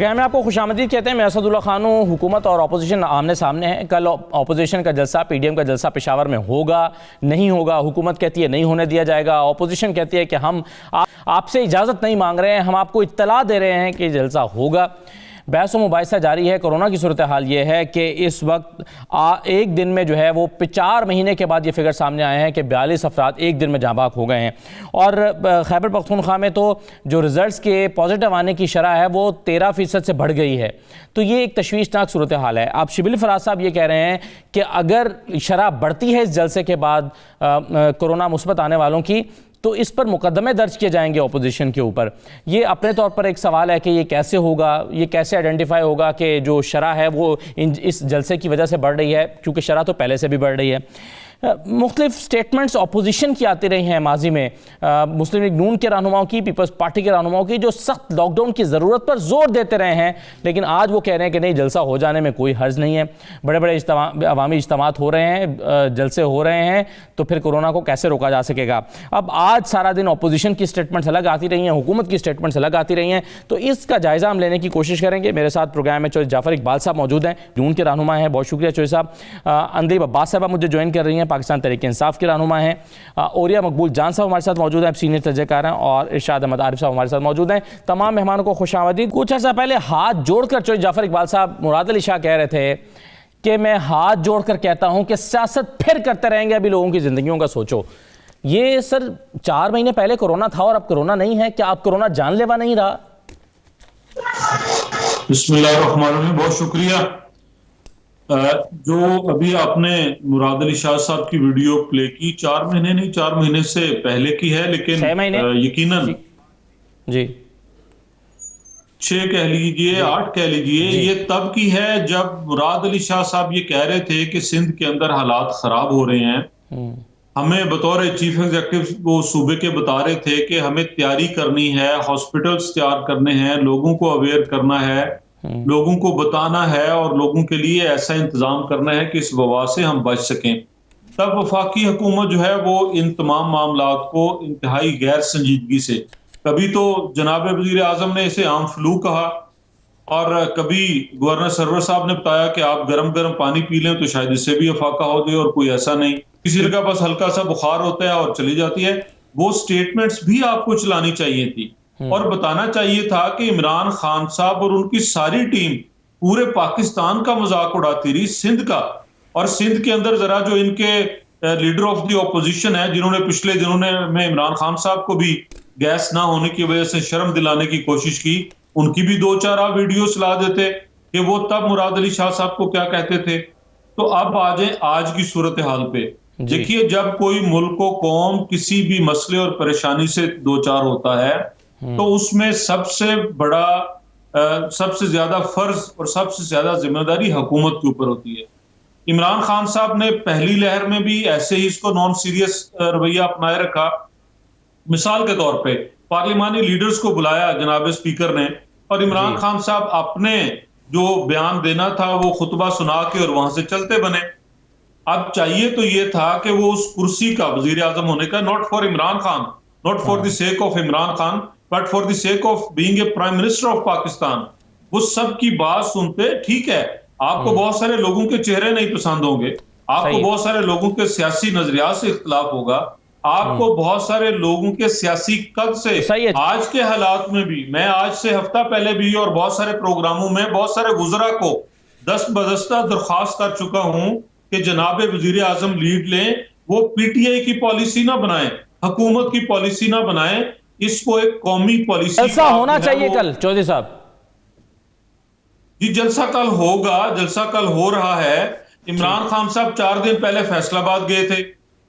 Programme میں آپ کو خوش آمدید کہتے ہیں. میں اسد اللہ خان ہوں. حکومت اور اپوزیشن آمنے سامنے ہیں. کل اپوزیشن کا جلسہ پی ڈی ایم کا جلسہ پشاور میں ہوگا نہیں ہوگا. حکومت کہتی ہے نہیں ہونے دیا جائے گا. اپوزیشن کہتی ہے کہ ہم آپ سے اجازت نہیں مانگ رہے ہیں, ہم آپ کو اطلاع دے رہے ہیں کہ جلسہ ہوگا. بحث و مباحثہ جاری ہے. کورونا کی صورتحال یہ ہے کہ اس وقت ایک دن میں جو ہے وہ 4 مہینے کے بعد یہ فگر سامنے آئے ہیں کہ 42 افراد ایک دن میں جاں بحق ہو گئے ہیں. اور خیبر پختونخوا میں تو جو رزلٹس کے پازیٹیو آنے کی شرح ہے وہ 13% سے بڑھ گئی ہے. تو یہ ایک تشویشناک صورتحال ہے. آپ شبلی فراز صاحب یہ کہہ رہے ہیں کہ اگر شرح بڑھتی ہے اس جلسے کے بعد کورونا مثبت آنے والوں کی, تو اس پر مقدمے درج کیے جائیں گے اپوزیشن کے اوپر. یہ اپنے طور پر ایک سوال ہے کہ یہ کیسے ہوگا, یہ کیسے آئیڈینٹیفائی ہوگا کہ جو شرح ہے وہ اس جلسے کی وجہ سے بڑھ رہی ہے, کیونکہ شرح تو پہلے سے بھی بڑھ رہی ہے. مختلف سٹیٹمنٹس اپوزیشن کی آتی رہی ہیں ماضی میں, مسلم لیگ نون کے رہنماؤں کی, پیپلز پارٹی کے رہنماؤں کی, جو سخت لاک ڈاؤن کی ضرورت پر زور دیتے رہے ہیں. لیکن آج وہ کہہ رہے ہیں کہ نہیں, جلسہ ہو جانے میں کوئی حرج نہیں ہے. بڑے بڑے عوامی اجتماعات ہو رہے ہیں, جلسے ہو رہے ہیں, تو پھر کورونا کو کیسے روکا جا سکے گا. اب آج سارا دن اپوزیشن کی سٹیٹمنٹس الگ آتی رہی ہیں, حکومت کی سٹیٹمنٹس الگ آتی رہی ہیں. تو اس کا جائزہ ہم لینے کی کوشش کریں گے. میرے ساتھ پروگرام میں چوہدری جعفر اقبال صاحب موجود ہیں, نون کے رہنما ہیں. بہت شکریہ چوہدری صاحب. اندلیب عباس صاحبہ مجھے جوائن کر رہی ہیں, پاکستان تحریک انصاف کے رہنما ہیں. اوریا مقبول جان صاحب ہمارے ساتھ موجود ہیں, سینئر تجزیہ کار ہیں. اور ارشاد احمد عارف صاحب ہمارے ساتھ موجود ہیں. تمام مہمانوں کو خوش آمدید. کچھ عرصہ پہلے ہاتھ جوڑ کر چوہدری جعفر اقبال صاحب مراد علی شاہ کہہ رہے تھے کہ میں ہاتھ جوڑ کر کہتا ہوں کہ سیاست پھر کرتے رہیں گے, ابھی لوگوں کی زندگیوں کا سوچو. یہ سر 4 مہینے پہلے کورونا تھا اور اب کورونا نہیں ہے. کیا اب کورونا جان لیوا نہیں رہا؟ بسم اللہ الرحمن الرحیم. بہت شکریہ. جو ابھی آپ نے مراد علی شاہ صاحب کی ویڈیو پلے کی, 4 مہینے نہیں, 4 مہینے سے پہلے کی ہے, لیکن یقیناً جی 6 کہہ لیجئے, 8 کہہ لیجئے, یہ تب کی ہے جب مراد علی شاہ صاحب یہ کہہ رہے تھے کہ سندھ کے اندر حالات خراب ہو رہے ہیں. ہمیں بطور چیف ایگزیکٹو وہ صوبے کے بتا رہے تھے کہ ہمیں تیاری کرنی ہے, ہاسپٹلز تیار کرنے ہیں, لوگوں کو اویئر کرنا ہے, لوگوں کو بتانا ہے, اور لوگوں کے لیے ایسا انتظام کرنا ہے کہ اس وبا سے ہم بچ سکیں. تب وفاقی حکومت جو ہے وہ ان تمام معاملات کو انتہائی غیر سنجیدگی سے, کبھی تو جناب وزیر اعظم نے اسے عام فلو کہا, اور کبھی گورنر سرور صاحب نے بتایا کہ آپ گرم گرم پانی پی لیں تو شاید اس سے بھی افاقہ ہو جائے, اور کوئی ایسا نہیں, کسی جگہ بس ہلکا سا بخار ہوتا ہے اور چلی جاتی ہے. وہ سٹیٹمنٹس بھی آپ کو چلانی چاہیے تھی, اور بتانا چاہیے تھا کہ عمران خان صاحب اور ان کی ساری ٹیم پورے پاکستان کا مذاق اڑاتی رہی, سندھ کا. اور سندھ کے اندر ذرا جو ان کے لیڈر آف دی اپوزیشن ہے, جنہوں نے پچھلے دنوں میں عمران خان صاحب کو بھی گیس نہ ہونے کی وجہ سے شرم دلانے کی کوشش کی, ان کی بھی 2-4 آپ ویڈیو چلا دیتے کہ وہ تب مراد علی شاہ صاحب کو کیا کہتے تھے. تو اب آ جائیں آج کی صورتحال پہ. دیکھیے, جب کوئی ملک و قوم کسی بھی مسئلے اور پریشانی سے دوچار ہوتا ہے تو اس میں سب سے بڑا, سب سے زیادہ فرض اور سب سے زیادہ ذمہ داری حکومت کے اوپر ہوتی ہے. عمران خان صاحب نے پہلی لہر میں بھی ایسے ہی اس کو نان سیریس رویہ اپنائے رکھا. مثال کے طور پہ پارلیمانی لیڈرز کو بلایا جناب اسپیکر نے, اور عمران خان صاحب اپنے جو بیان دینا تھا وہ خطبہ سنا کے اور وہاں سے چلتے بنے. اب چاہیے تو یہ تھا کہ وہ اس کرسی کا, وزیر اعظم ہونے کا, not for Imran Khan, not for the sake of Imran Khan, but for the sake of being a prime minister of Pakistan, وہ سب کی بات سنتے. ٹھیک ہے, آپ کو بہت سارے لوگوں کے چہرے نہیں پسند ہوں گے, آپ کو بہت سارے لوگوں کے سیاسی نظریات سے اختلاف ہوگا, آپ کو بہت سارے لوگوں کے سیاسی قد سے, آج کے حالات میں بھی, میں آج سے ہفتہ پہلے بھی اور بہت سارے پروگراموں میں بہت سارے وزراء کو دست بدستہ درخواست کر چکا ہوں کہ جناب وزیر اعظم لیڈ لیں, وہ پی ٹی آئی کی پالیسی نہ بنائیں, حکومت کی پالیسی نہ بنائیں, اس کو ایک قومی پالیسی. جلسہ ہونا چاہیے کل چوہدری صاحب. جی جلسہ کل ہوگا, جلسہ کل ہو رہا ہے. عمران خان صاحب 4 دن پہلے فیصل آباد گئے تھے,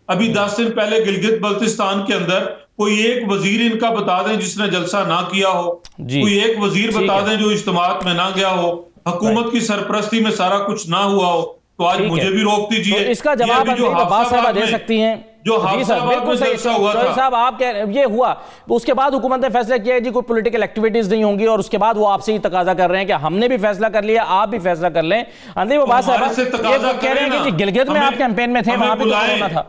ابھی 10 دن پہلے گلگت بلتستان کے اندر کوئی ایک وزیر ان کا بتا دیں جس نے جلسہ نہ کیا ہو, کوئی ایک وزیر بتا دیں جو اجتماعات میں نہ گیا ہو, حکومت کی سرپرستی میں سارا کچھ نہ ہوا ہو. تو آج مجھے بھی روک دیجئے, اس کا جواب عباس صاحبہ دے سکتی ہیں. جو حادثہ بالکل صحیح ہوا تھا صاحب, آپ یہ ہوا, اس کے بعد حکومت نے فیصلہ کیا ہے جی کوئی پولیٹیکل ایکٹیویٹیز نہیں ہوں گی, اور اس کے بعد وہ آپ سے ہی تقاضا کر رہے ہیں کہ ہم نے بھی فیصلہ کر لیا, آپ بھی فیصلہ کر لیں. اندلیب عباس صاحبہ یہ کہہ رہے ہیں کہ جی گلگت میں آپ کیمپین میں تھے, وہاں بھی کورونا تھا.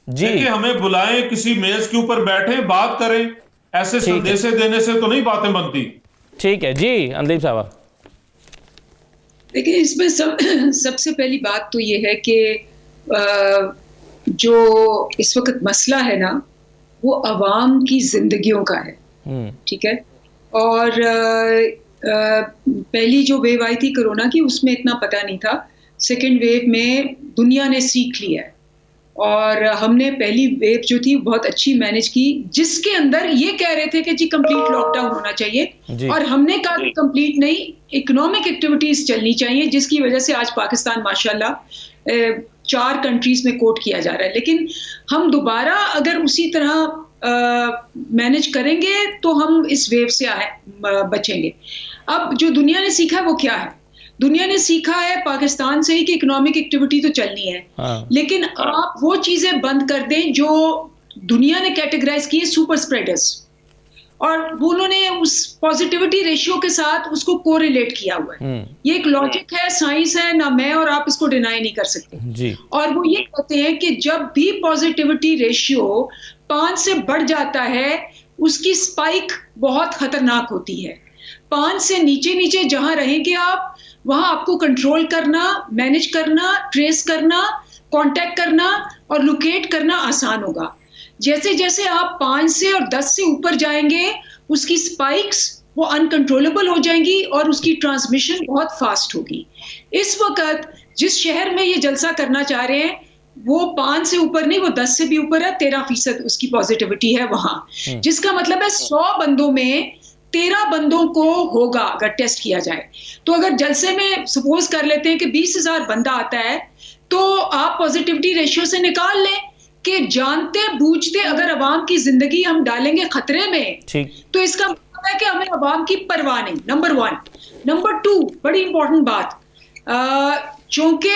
جی ہمیں بلائیں, کسی میز کے اوپر بیٹھیں, بات کریں, ایسے سندیسے دینے سے تو نہیں باتیں بنتی. ٹھیک ہے جی اندلیب صاحبہ. لیکن اس میں سب سے پہلی بات تو یہ ہے کہ جو اس وقت مسئلہ ہے نا وہ عوام کی زندگیوں کا ہے، ٹھیک ہے. اور پہلی جو ویو آئی تھی کرونا کی اس میں اتنا پتہ نہیں تھا، سیکنڈ ویو میں دنیا نے سیکھ لیا ہے اور ہم نے پہلی ویو جو تھی بہت اچھی مینج کی، جس کے اندر یہ کہہ رہے تھے کہ جی کمپلیٹ لاک ڈاؤن ہونا چاہیے اور ہم نے کہا کہ کمپلیٹ نہیں، اکنامک ایکٹیویٹیز چلنی چاہیے، جس کی وجہ سے آج پاکستان ماشاءاللہ 4 کنٹریز میں کوٹ کیا جا رہا ہے. لیکن ہم دوبارہ اگر اسی طرح مینج کریں گے تو ہم اس ویو سے بچیں گے. اب جو دنیا نے سیکھا ہے وہ کیا ہے؟ دنیا نے سیکھا ہے پاکستان سے ہی کہ اکنامک ایکٹیویٹی تو چلنی ہے، لیکن آپ وہ چیزیں بند کر دیں جو دنیا نے کیٹیگرائز کی ہے سپر اسپریڈرز، اور وہ انہوں نے اس پازیٹیوٹی ریشیو کے ساتھ اس کو کو ریلیٹ کیا ہوا ہے. یہ ایک لاجک ہے، سائنس ہے، نہ میں اور آپ اس کو ڈینائی نہیں کر سکتے. اور وہ یہ کہتے ہیں کہ جب بھی پازیٹیوٹی ریشیو 5 سے بڑھ جاتا ہے اس کی اسپائک بہت خطرناک ہوتی ہے. 5 سے نیچے جہاں رہیں گے آپ، وہاں آپ کو کنٹرول کرنا، مینج کرنا، ٹریس کرنا، کانٹیکٹ کرنا اور لوکیٹ کرنا آسان ہوگا. جیسے جیسے آپ 5 سے اور 10 سے اوپر جائیں گے اس کی سپائکس وہ انکنٹرولبل ہو جائیں گی اور اس کی ٹرانسمیشن بہت فاسٹ ہوگی. اس وقت جس شہر میں یہ جلسہ کرنا چاہ رہے ہیں وہ 5 سے اوپر نہیں، وہ 10 سے بھی اوپر ہے، 13% اس کی پازیٹیوٹی ہے وہاں، جس کا مطلب ہے 100 بندوں میں 13 بندوں کو ہوگا اگر ٹیسٹ کیا جائے. تو اگر جلسے میں سپوز کر لیتے ہیں کہ 20,000 بندہ آتا ہے تو آپ پازیٹیوٹی ریشیو سے نکال لیں کہ جانتے بوجھتے اگر عوام کی زندگی ہم ڈالیں گے خطرے میں تو اس کا مطلب ہے کہ ہمیں عوام کی پرواہ نہیں، نمبر 1. نمبر 2 بڑی امپورٹنٹ بات، چونکہ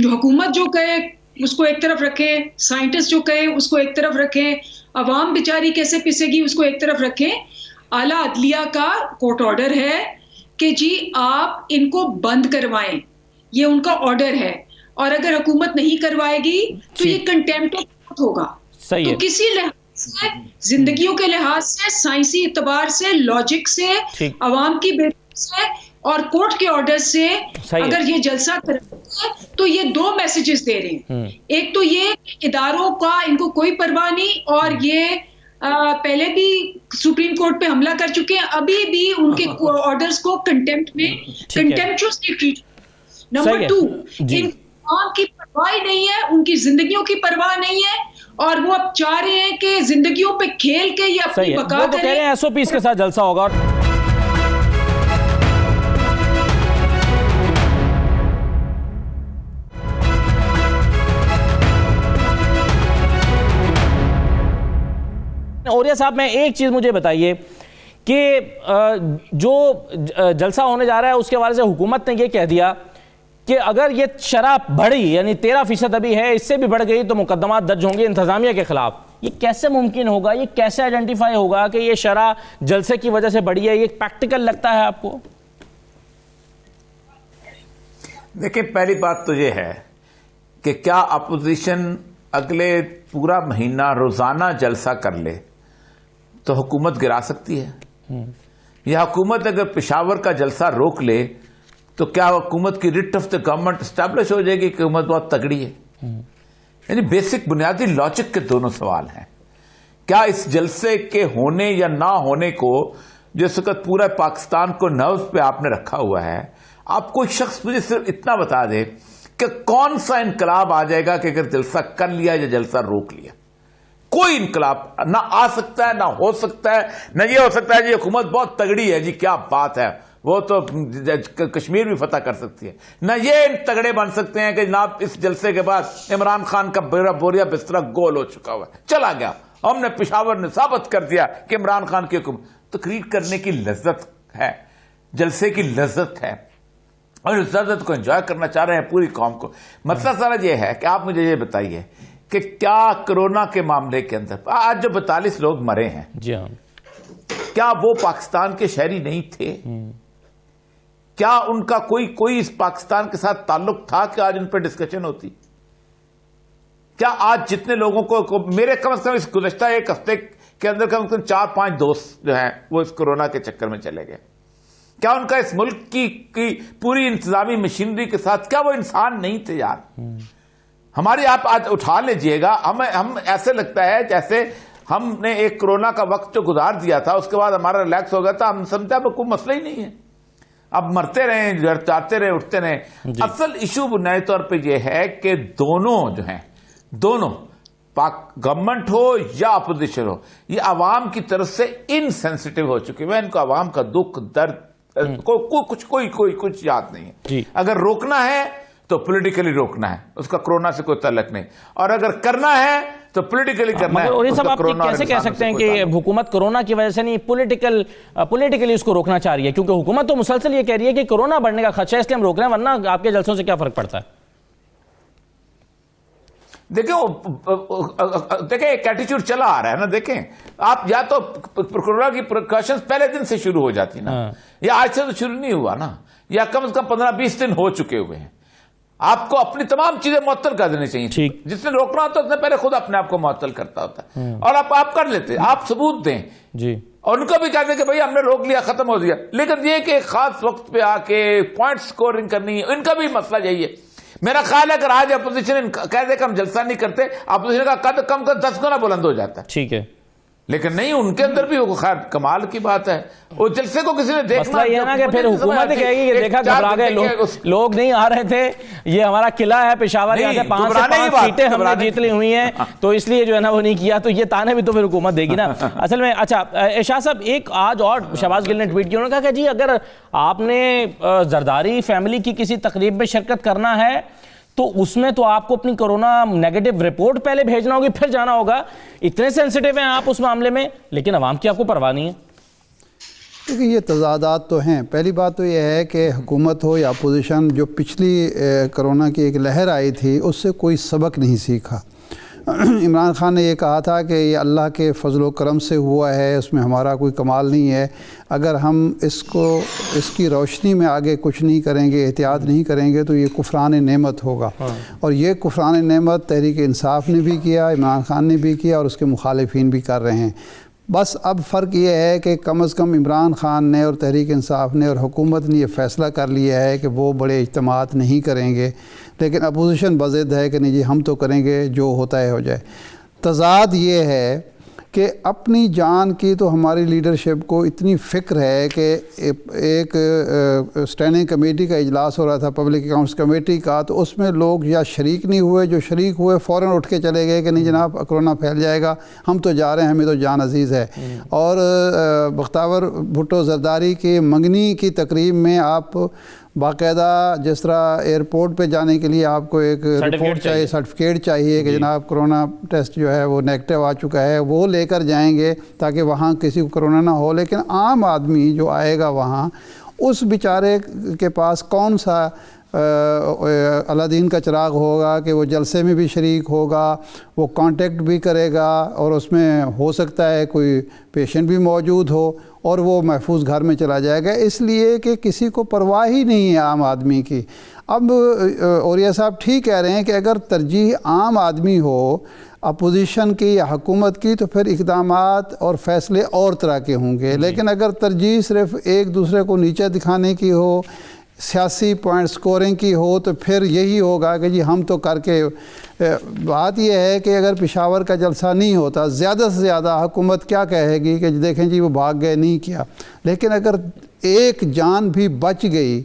حکومت جو کہے اس کو ایک طرف رکھیں، سائنٹسٹ جو کہے اس کو ایک طرف رکھیں، عوام بیچاری کیسے پسے گی اس کو ایک طرف رکھیں. اعلیٰ عدلیہ کا کورٹ آرڈر ہے کہ جی آپ ان کو بند کروائیں، یہ ان کا آرڈر ہے، اور اگر حکومت نہیں کروائے گی تو یہ کنٹیمپٹ ہوگا. تو کسی لحاظ سے، زندگیوں کے لحاظ سے، سائنسی اعتبار سے، لاجک سے، عوام کی بہتری سے اور کورٹ کے آرڈر سے اگر یہ جلسہ کرتے تو یہ 2 میسیجز دے رہے ہیں. ایک تو یہ کہ اداروں کا ان کو کوئی پرواہ نہیں، اور یہ پہلے بھی سپریم کورٹ پہ حملہ کر چکے ہیں، ابھی بھی ان کے آرڈرز کو کنٹیمپٹ میں کنٹیمپچوسلی ٹریٹ. نمبر 2 ان عوام کی پرواہ نہیں ہے، ان کی زندگیوں کی پرواہ نہیں ہے، اور وہ اب چاہ رہے ہیں کہ زندگیوں پہ کھیل کے یہ اپنی بقا کریں. ایس او پیز کے ساتھ جلسہ ہوگا. اوریا صاحب میں ایک چیز مجھے بتائیے کہ جو جلسہ ہونے جا رہا ہے اس کے حوالے سے حکومت نے یہ کہہ دیا کہ اگر یہ شرح بڑھی، یعنی 13% ابھی ہے، اس سے بھی بڑھ گئی تو مقدمات درج ہوں گے انتظامیہ کے خلاف. یہ کیسے ممکن ہوگا؟ یہ کیسے آئیڈینٹیفائی ہوگا کہ یہ شرح جلسے کی وجہ سے بڑھی ہے؟ یہ پریکٹیکل لگتا ہے آپ کو؟ دیکھیں، پہلی بات تو یہ ہے کہ کیا اپوزیشن اگلے پورا مہینہ روزانہ جلسہ کر لے تو حکومت گرا سکتی ہے؟ یا حکومت اگر پشاور کا جلسہ روک لے تو کیا حکومت کی writ of the government establish ہو جائے گی کہ حکومت بہت تگڑی ہے؟ یعنی بیسک بنیادی لاجک کے دونوں سوال ہیں. کیا اس جلسے کے ہونے یا نہ ہونے کو، جس وقت پورا پاکستان کو نروز پہ آپ نے رکھا ہوا ہے، آپ کوئی شخص مجھے صرف اتنا بتا دے کہ کون سا انقلاب آ جائے گا کہ اگر جلسہ کر لیا یا جلسہ روک لیا؟ کوئی انقلاب نہ آ سکتا ہے، نہ ہو سکتا ہے، نہ یہ ہو سکتا ہے جی حکومت بہت تگڑی ہے، جی کیا بات ہے، وہ تو کشمیر بھی فتح کر سکتی ہے. نہ یہ تگڑے بن سکتے ہیں کہ جناب اس جلسے کے بعد عمران خان کا بوریا بستر گول ہو چکا ہوا ہے، چلا گیا، ہم نے پشاور نے ثابت کر دیا کہ عمران خان کی حکومت. تقریر کرنے کی لذت ہے، جلسے کی لذت ہے، اور اس لذت کو انجوائے کرنا چاہ رہے ہیں پوری قوم کو. مسئلہ سارا یہ ہے کہ آپ مجھے یہ بتائیے کہ کیا کرونا کے معاملے کے اندر آج جو 42 لوگ مرے ہیں، جی ہاں، کیا وہ پاکستان کے شہری نہیں تھے؟ کیا ان کا کوئی اس پاکستان کے ساتھ تعلق تھا کہ آج ان پہ ڈسکشن ہوتی؟ کیا آج جتنے لوگوں کو میرے کم از کم اس گزشتہ ایک ہفتے کے اندر کم از کم 4-5 دوست جو ہیں وہ اس کورونا کے چکر میں چلے گئے، کیا ان کا اس ملک کی پوری انتظامی مشینری کے ساتھ کیا وہ انسان نہیں تھے یار؟ ہماری آپ آج اٹھا لیجئے گا، ہم ایسے لگتا ہے جیسے ہم نے ایک کرونا کا وقت جو گزار دیا تھا اس کے بعد ہمارا ریلیکس ہو گیا تھا، ہم سمجھتے اب کوئی مسئلہ ہی نہیں ہے، اب مرتے رہیں، جاتے رہے، اٹھتے رہیں۔ اصل ایشو بنیادی طور پہ یہ ہے کہ دونوں جو ہیں، دونوں گورنمنٹ ہو یا اپوزیشن ہو، یہ عوام کی طرف سے انسینسٹیو ہو چکی ہے۔ ان کو عوام کا دکھ درد کچھ یاد نہیں ہے۔ اگر روکنا ہے تو پولیٹیکلی روکنا ہے، اس کا کرونا سے کوئی تعلق نہیں، اور اگر کرنا ہے تو پولیٹیکلی کرنا ہے۔ اور یہ سب آپ کیسے کہہ سکتے ہیں کہ حکومت کرونا کی وجہ سے نہیں، پولیٹیکلی اس کو روکنا چاہ رہی ہے؟ کیونکہ حکومت تو مسلسل یہ کہہ رہی ہے کہ کرونا بڑھنے کا خدشہ ہے اس لیے ہم روک رہے ہیں، ورنہ آپ کے جلسوں سے کیا فرق پڑتا ہے؟ دیکھیں ایک ایٹیچیوڈ چلا آ رہا ہے نا، دیکھیں آپ یا تو کرونا کی پریکاشنز پہلے دن سے شروع ہو جاتی نا، یا آج سے تو شروع نہیں ہوا نا، یا کم از کم 15-20 دن ہو چکے ہوئے ہیں۔ آپ کو اپنی تمام چیزیں معطل کر دینی چاہیے، جس نے روکنا ہوتا ہے اس نے پہلے خود اپنے آپ کو معطل کرتا ہوتا ہے، اور آپ کر لیتے، آپ ثبوت دیں اور ان کو بھی کہتے ہیں کہ بھائی ہم نے روک لیا، ختم ہو گیا۔ لیکن یہ کہ ایک خاص وقت پہ آ کے پوائنٹ سکورنگ کرنی ہے، ان کا بھی مسئلہ یہی ہے۔ میرا خیال ہے اگر آج اپوزیشن کہہ دے کہ ہم جلسہ نہیں کرتے، اپوزیشن کا قد کم کر 10 گنا بلند ہو جاتا ہے، ٹھیک ہے، لیکن نہیں، ان کے اندر بھی خیر کمال کی بات ہے، وہ جلسے کو کسی نے دیکھنا مسئلہ یہ ہے نا کہ پھر حکومت کہے گی کہ دیکھا گھبرا گئے لوگ نہیں آ رہے تھے، یہ ہمارا قلعہ ہے پشاور، یہاں سے 5 سیٹیں ہم نے جیت لی ہوئی ہیں، تو اس لیے جو ہے نا وہ نہیں کیا، تو یہ تانے بھی تو پھر حکومت دے گی نا اصل میں۔ اچھا شاہ صاحب، ایک آج اور شہباز گل نے ٹویٹ کیا، انہوں نے کہا کہ جی اگر آپ نے زرداری فیملی کی کسی تقریب میں شرکت کرنا ہے تو اس میں تو آپ کو اپنی کرونا نیگیٹو رپورٹ پہلے بھیجنا ہوگی، پھر جانا ہوگا، اتنے سینسٹیو ہیں آپ اس معاملے میں، لیکن عوام کی آپ کو پرواہ نہیں ہے۔ دیکھیں یہ تضادات تو ہیں۔ پہلی بات تو یہ ہے کہ حکومت ہو یا اپوزیشن، جو پچھلی کرونا کی ایک لہر آئی تھی اس سے کوئی سبق نہیں سیکھا۔ عمران خان نے یہ کہا تھا کہ یہ اللہ کے فضل و کرم سے ہوا ہے، اس میں ہمارا کوئی کمال نہیں ہے، اگر ہم اس کی روشنی میں آگے کچھ نہیں کریں گے، احتیاط نہیں کریں گے تو یہ کفران نعمت ہوگا۔ اور یہ کفران نعمت تحریک انصاف نے بھی کیا، عمران خان نے بھی کیا، اور اس کے مخالفین بھی کر رہے ہیں۔ بس اب فرق یہ ہے کہ کم از کم عمران خان نے اور تحریک انصاف نے اور حکومت نے یہ فیصلہ کر لیا ہے کہ وہ بڑے اجتماعات نہیں کریں گے، لیکن اپوزیشن بضد ہے کہ نہیں جی ہم تو کریں گے، جو ہوتا ہے ہو جائے۔ تضاد یہ ہے کہ اپنی جان کی تو ہماری لیڈرشپ کو اتنی فکر ہے کہ ایک اسٹینڈنگ کمیٹی کا اجلاس ہو رہا تھا پبلک اکاؤنٹس کمیٹی کا، تو اس میں لوگ یا شریک نہیں ہوئے، جو شریک ہوئے فوراً اٹھ کے چلے گئے کہ نہیں جناب کرونا پھیل جائے گا، ہم تو جا رہے ہیں، ہمیں تو جان عزیز ہے۔ اور بختیار بھٹو زرداری کی منگنی کی تقریب میں آپ باقاعدہ جس طرح ایئرپورٹ پہ جانے کے لیے آپ کو ایک رپورٹ چاہیے، سرٹیفکیٹ چاہیے کہ جناب کرونا ٹیسٹ جو ہے وہ نیگیٹو آ چکا ہے، وہ لے کر جائیں گے تاکہ وہاں کسی کو کرونا نہ ہو۔ لیکن عام آدمی جو آئے گا وہاں، اس بیچارے کے پاس کون سا اللہ دین کا چراغ ہوگا کہ وہ جلسے میں بھی شریک ہوگا، وہ کانٹیکٹ بھی کرے گا، اور اس میں ہو سکتا ہے کوئی پیشنٹ بھی موجود ہو، اور وہ محفوظ گھر میں چلا جائے گا، اس لیے کہ کسی کو پرواہ ہی نہیں ہے عام آدمی کی۔ اب اوریہ صاحب ٹھیک کہہ رہے ہیں کہ اگر ترجیح عام آدمی ہو اپوزیشن کی یا حکومت کی تو پھر اقدامات اور فیصلے اور طرح کے ہوں گے، لیکن اگر ترجیح صرف ایک دوسرے کو نیچے دکھانے کی ہو، سیاسی پوائنٹ سکورنگ کی ہو، تو پھر یہی ہوگا کہ جی ہم تو کر کے۔ بات یہ ہے کہ اگر پشاور کا جلسہ نہیں ہوتا، زیادہ سے زیادہ حکومت کیا کہے گی کہ دیکھیں جی وہ بھاگ گئے، نہیں کیا۔ لیکن اگر ایک جان بھی بچ گئی،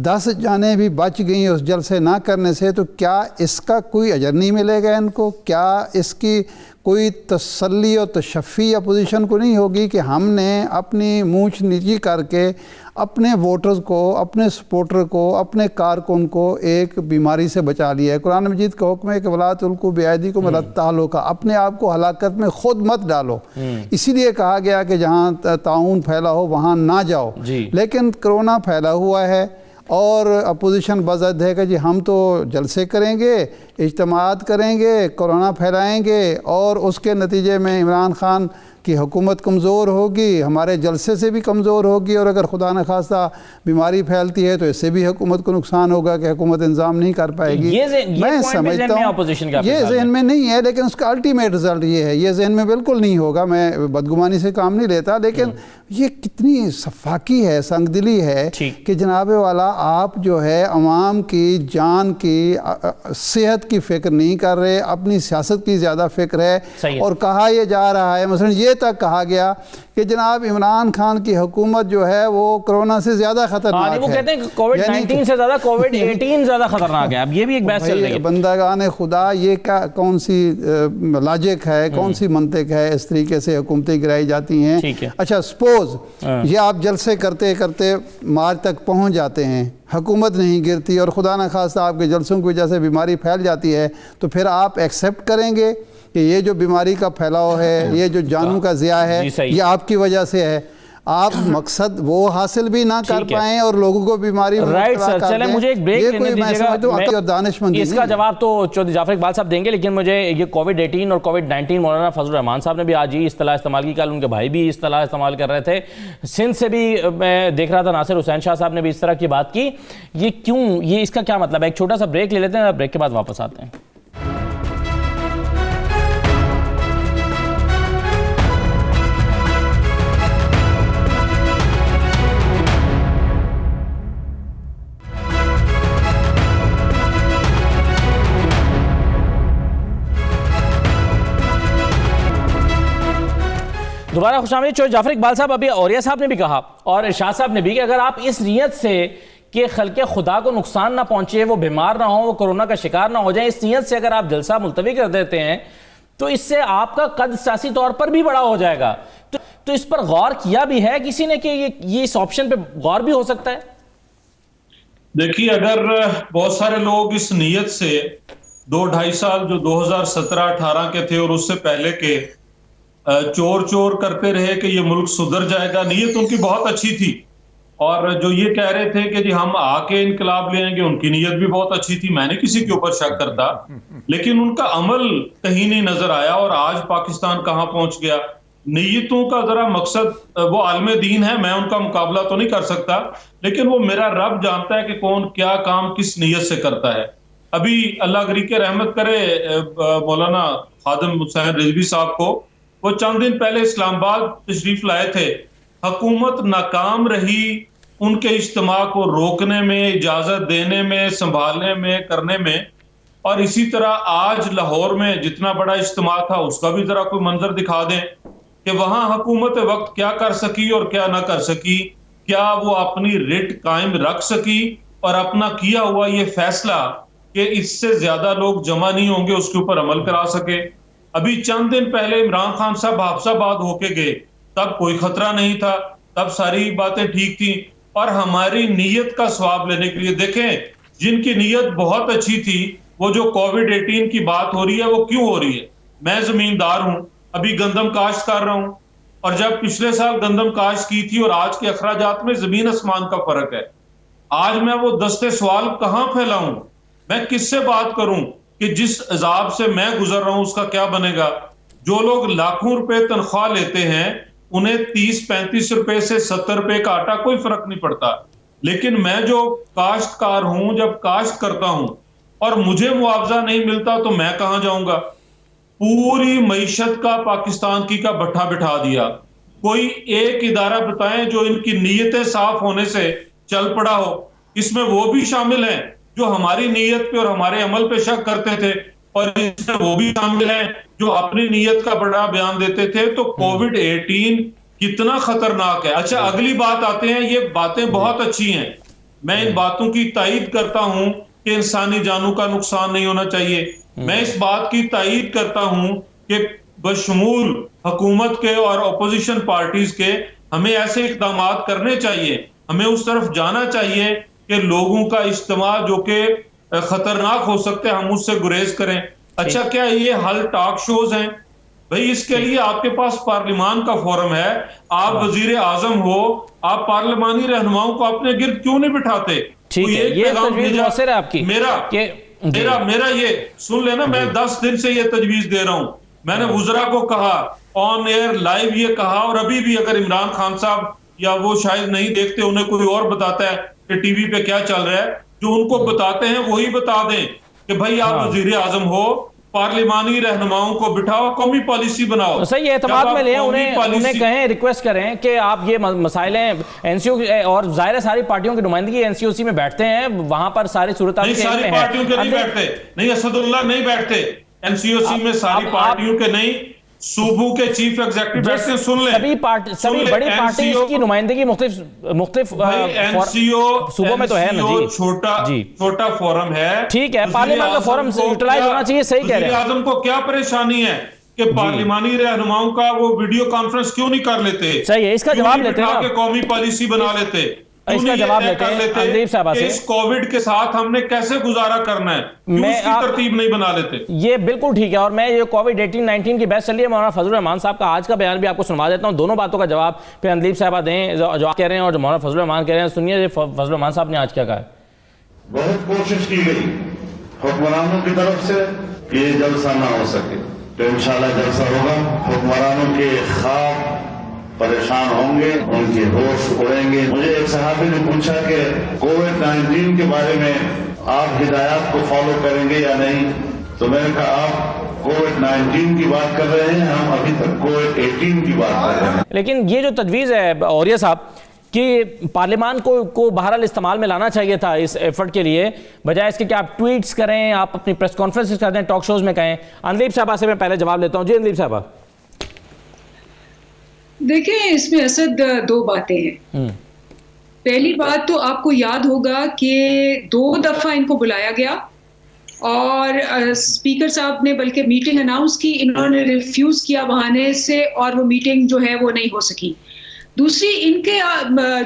10 جانیں بھی بچ گئیں اس جلسے نہ کرنے سے، تو کیا اس کا کوئی اجر نہیں ملے گا ان کو؟ کیا اس کی کوئی تسلی اور تشفی اپوزیشن کو نہیں ہوگی کہ ہم نے اپنی مونچھ نیچی کر کے اپنے ووٹرز کو، اپنے سپورٹر کو، اپنے کارکن کو ایک بیماری سے بچا لیا ہے؟ قرآن مجید کا حکم ہے کہ وَلَا تُلْقُوا بِأَيْدِيكُمْ إِلَى التَّهْلُكَةِ، اپنے آپ کو ہلاکت میں خود مت ڈالو۔ اسی لیے کہا گیا کہ جہاں طاعون پھیلا ہو وہاں نہ جاؤ۔ لیکن کرونا پھیلا ہوا ہے اور اپوزیشن بضد ہے کہ جی ہم تو جلسے کریں گے، اجتماعات کریں گے، کورونا پھیلائیں گے، اور اس کے نتیجے میں عمران خان کی حکومت کمزور ہوگی، ہمارے جلسے سے بھی کمزور ہوگی، اور اگر خدا نخواستہ بیماری پھیلتی ہے تو اس سے بھی حکومت کو نقصان ہوگا کہ حکومت انتظام نہیں کر پائے گی۔ میں سمجھتا ہوں یہ ذہن میں نہیں ہے، لیکن اس کا الٹیمیٹ رزلٹ یہ ہے، یہ ذہن میں بالکل نہیں ہوگا، میں بدگمانی سے کام نہیں لیتا، لیکن یہ کتنی صفاقی ہے، سنگ دلی ہے کہ جناب والا آپ جو ہے عوام کی جان کی صحت کی فکر نہیں کر رہے، اپنی سیاست کی زیادہ فکر ہے۔ اور کہا یہ جا رہا ہے، مثلا یہ تک کہا گیا کہ جناب عمران خان کی حکومت جو ہے وہ کرونا سے زیادہ خطرناک ہے، وہ کہتے ہیں کہ کووڈ-19 سے زیادہ کووڈ-18 زیادہ خطرناک ہے۔ اب یہ بھی ایک بحث چل رہی ہے، بندگان خدا، یہ کون سی لاجک ہے، کون سی منطق ہے اس طریقے سے حکومتیں گرائی جاتی ہیں؟ اچھا سپوز یہ آپ جلسے کرتے کرتے مارچ تک پہنچ جاتے ہیں، حکومت نہیں گرتی، اور خدا نخواستہ آپ کے جلسوں کی وجہ سے بیماری پھیل جاتی ہے، تو پھر آپ ایکسیپٹ کریں گے کہ یہ جو بیماری کا پھیلاؤ ہے، یہ جو جانوں کا ضیاع ہے، یہ آپ کی وجہ سے ہے؟ آپ مقصد وہ حاصل بھی نہ کر پائیں اور لوگوں کو بیماری مبتلا کر دیں۔ مجھے ایک بریک لینے دیجیے گا، اس کا جواب تو چودھری جعفر اقبال صاحب دیں گے، لیکن مجھے یہ کووڈ-18 اور کووڈ-19 مولانا فضل الرحمان صاحب نے بھی آج ہی اصطلاح استعمال کی، کل ان کے بھائی بھی اصطلاح استعمال کر رہے تھے، سندھ سے بھی میں دیکھ رہا تھا ناصر حسین شاہ صاحب نے بھی اس طرح کی بات کی۔ یہ کیوں، یہ اس کا کیا مطلب ہے؟ ایک چھوٹا سا بریک لے لیتے ہیں، بریک کے بعد واپس آتے ہیں۔ دوبارہ خوش آمدید۔ چودھری جعفر اقبال صاحب، ابھی اوریہ صاحب نے بھی کہا اور ارشاد صاحب نے بھی کہ اگر آپ اس نیت سے کہ خلق خدا کو نقصان نہ پہنچے، وہ بیمار نہ ہوں، وہ کورونا کا شکار نہ ہو جائیں، اس نیت سے اگر آپ جلسہ ملتوی کر دیتے ہیں تو اس سے آپ کا قد سیاسی طور پر بھی بڑا ہو جائے گا۔ تو اس پر غور کیا بھی ہے کسی نے کہ یہ اس آپشن پہ غور بھی ہو سکتا ہے؟ دیکھیے، اگر بہت سارے لوگ اس نیت سے 2-2.5 سال جو 2017-18 کے تھے اور اس سے پہلے کے چور چور کرتے رہے کہ یہ ملک سدھر جائے گا، نیت ان کی بہت اچھی تھی، اور جو یہ کہہ رہے تھے کہ جی ہم آ کے انقلاب لے آئیں گے، ان کی نیت بھی بہت اچھی تھی، میں نے کسی کے اوپر شک کرتا، لیکن ان کا عمل کہیں نہیں نظر آیا، اور آج پاکستان کہاں پہنچ گیا۔ نیتوں کا ذرا مقصد، وہ عالم دین ہے، میں ان کا مقابلہ تو نہیں کر سکتا، لیکن وہ میرا رب جانتا ہے کہ کون کیا کام کس نیت سے کرتا ہے۔ ابھی اللہ غریق رحمت کرے مولانا خادم حسین رضوی صاحب کو، وہ چند دن پہلے اسلام آباد تشریف لائے تھے، حکومت ناکام رہی ان کے اجتماع کو روکنے میں، اجازت دینے میں، سنبھالنے میں، کرنے میں، اور اسی طرح آج لاہور میں جتنا بڑا اجتماع تھا اس کا بھی ذرا کوئی منظر دکھا دیں کہ وہاں حکومت وقت کیا کر سکی اور کیا نہ کر سکی، کیا وہ اپنی رٹ قائم رکھ سکی اور اپنا کیا ہوا یہ فیصلہ کہ اس سے زیادہ لوگ جمع نہیں ہوں گے اس کے اوپر عمل کرا سکے۔ ابھی چند دن پہلے عمران خان صاحب حافظ آباد ہو کے گئے، تب کوئی خطرہ نہیں تھا، تب ساری باتیں ٹھیک تھیں، اور ہماری نیت کا ثواب لینے کے لیے دیکھیں جن کی نیت بہت اچھی تھی، وہ جو کووڈ-18 کی بات ہو رہی ہے وہ کیوں ہو رہی ہے؟ میں زمیندار ہوں، ابھی گندم کاشت کر رہا ہوں، اور جب پچھلے سال گندم کاشت کی تھی اور آج کے اخراجات میں زمین آسمان کا فرق ہے۔ آج میں وہ دستے سوال کہاں پھیلاؤں؟ میں کس سے بات کروں کہ جس عذاب سے میں گزر رہا ہوں اس کا کیا بنے گا؟ جو لوگ لاکھوں روپے تنخواہ لیتے ہیں انہیں 30-35 روپے سے 70 روپے کا آٹا کوئی فرق نہیں پڑتا، لیکن میں جو کاشتکار ہوں، جب کاشت کرتا ہوں اور مجھے معاوضہ نہیں ملتا تو میں کہاں جاؤں گا؟ پوری معیشت کا پاکستان کی کا بٹھا بٹھا دیا۔ کوئی ایک ادارہ بتائیں جو ان کی نیتیں صاف ہونے سے چل پڑا ہو۔ اس میں وہ بھی شامل ہیں جو ہماری نیت پہ اور ہمارے عمل پہ شک کرتے تھے، اور اس میں وہ بھی شامل ہیں جو اپنی نیت کا بڑا بیان دیتے تھے۔ تو کووڈ-18 کتنا خطرناک ہے۔ اچھا، اگلی بات آتے ہیں، یہ باتیں بہت اچھی ہیں، میں ان باتوں کی تائید کرتا ہوں کہ انسانی جانوں کا نقصان نہیں ہونا چاہیے، میں اس بات کی تائید کرتا ہوں کہ بشمول حکومت کے اور اپوزیشن پارٹیز کے ہمیں ایسے اقدامات کرنے چاہیے، ہمیں اس طرف جانا چاہیے کہ لوگوں کا اجتماع جو کہ خطرناک ہو سکتے ہیں ہم اس سے گریز کریں۔ اچھا، کیا یہ حل ٹاک شوز ہیں؟ بھئی اس کے لیے آپ کے پاس پارلیمان کا فورم ہے، آپ وزیر اعظم ہو، آپ پارلیمانی رہنماؤں کو اپنے گرد کیوں نہیں بٹھاتے؟ ٹھیک ہے، یہ تجویز مؤثر ہے آپ کی میرا میرا یہ سن لینا, میں 10 دن سے یہ تجویز دے رہا ہوں, میں نے وزراء کو کہا آن ایئر لائیو یہ کہا, اور ابھی بھی اگر عمران خان صاحب یا وہ شاید نہیں دیکھتے, انہیں کوئی اور بتاتا ہے کہ ٹی وی پہ کیا چل رہا ہے, جو ان کو بتاتے ہیں وہی بتا دیں کہ بھائی آپ وزیر اعظم ہو, پارلیمانی رہنماؤں کو بٹھاؤ, قومی پالیسی بناؤ, صحیح اعتماد میں لیں, انہیں کہیں, ریکویسٹ کریں کہ آپ یہ مسائل ہیں این سی او, اور ظاہر ہے ساری پارٹیوں کی نمائندگی این سی او سی میں بیٹھتے ہیں, وہاں پر ساری صورتحال نہیں, ساری پارٹیوں کے نہیں بیٹھتے, نہیں اسد اللہ نہیں بیٹھتے این سی او سی میں, ساری پارٹیوں کے نہیں, صوبوں کے چیف ایگزیکٹو بیٹھتے ہیں. سن لیں, سبھی بڑی پارٹیز کی نمائندگی مختلف صوبوں میں تو ہے نا جی, چھوٹا فورم ہے, ٹھیک ہے, پارلیمان کا فورم یوٹیلائز ہونا چاہیے, صحیح کہہ رہے ہیں. وزیر اعظم کو کیا پریشانی ہے کہ پارلیمانی رہنماؤں کا وہ ویڈیو کانفرنس کیوں نہیں کر لیتے؟ صحیح ہے, اس کا جواب لیتے ہیں, قومی پالیسی بنا لیتے, اس کا جواب لیتے ہیں اندلیب صاحبہ سے. اس کووڈ کے ساتھ ہم نے کیسے گزارا کرنا ہے, کیوں اس کی ترتیب نہیں بنا لیتے؟ یہ بالکل ٹھیک ہے, اور میں یہ کووڈ 18-19 کی بحث چل رہی ہے, مولانا فضل الرحمان صاحب کا آج کا بیان بھی آپ کو سنوا دیتا ہوں, دونوں باتوں کا جواب پھر اندلیب صاحبہ دیں جو آپ کہہ رہے ہیں اور جو مولانا فضل الرحمان کہہ رہے ہیں. سنیے فضل الرحمان صاحب نے آج کیا کہا ہے. بہت کوشش کی گئی حکمرانوں کی طرف سے کہ یہ جلسہ نہ ہو سکے, تو انشاءاللہ جلسہ ہوگا. حکمرانوں کے خواب پریشان ہوں گے, ان کے ہوش اڑیں گے. مجھے ایک صحابی نے پوچھا کہ کووڈ 19 کے بارے میں آپ ہدایات کو فالو کریں گے یا نہیں, تو میں نے کہا آپ کووڈ 19 کی بات کر رہے ہیں, ہم ابھی تک کووڈ 18 کی بات کر رہے ہیں. لیکن یہ جو تجویز ہے اوریہ صاحب کہ پارلیمان کو بہرحال استعمال میں لانا چاہیے تھا اس ایفرٹ کے لیے, بجائے اس کے کہ آپ ٹویٹس کریں, آپ اپنی پریس کانفرنسز کر دیں, ٹاک شوز میں کہیں. اندلیب صاحبہ سے میں پہلے جواب لیتا ہوں. جی اندلیب صاحبہ. دیکھیں, اس میں اسد 2 باتیں ہیں. پہلی بات تو آپ کو یاد ہوگا کہ 2 دفعہ ان کو بلایا گیا اور اسپیکر صاحب نے بلکہ میٹنگ اناؤنس کی, انہوں نے ریفیوز کیا بہانے سے, اور وہ میٹنگ جو ہے وہ نہیں ہو سکی. دوسری, ان کے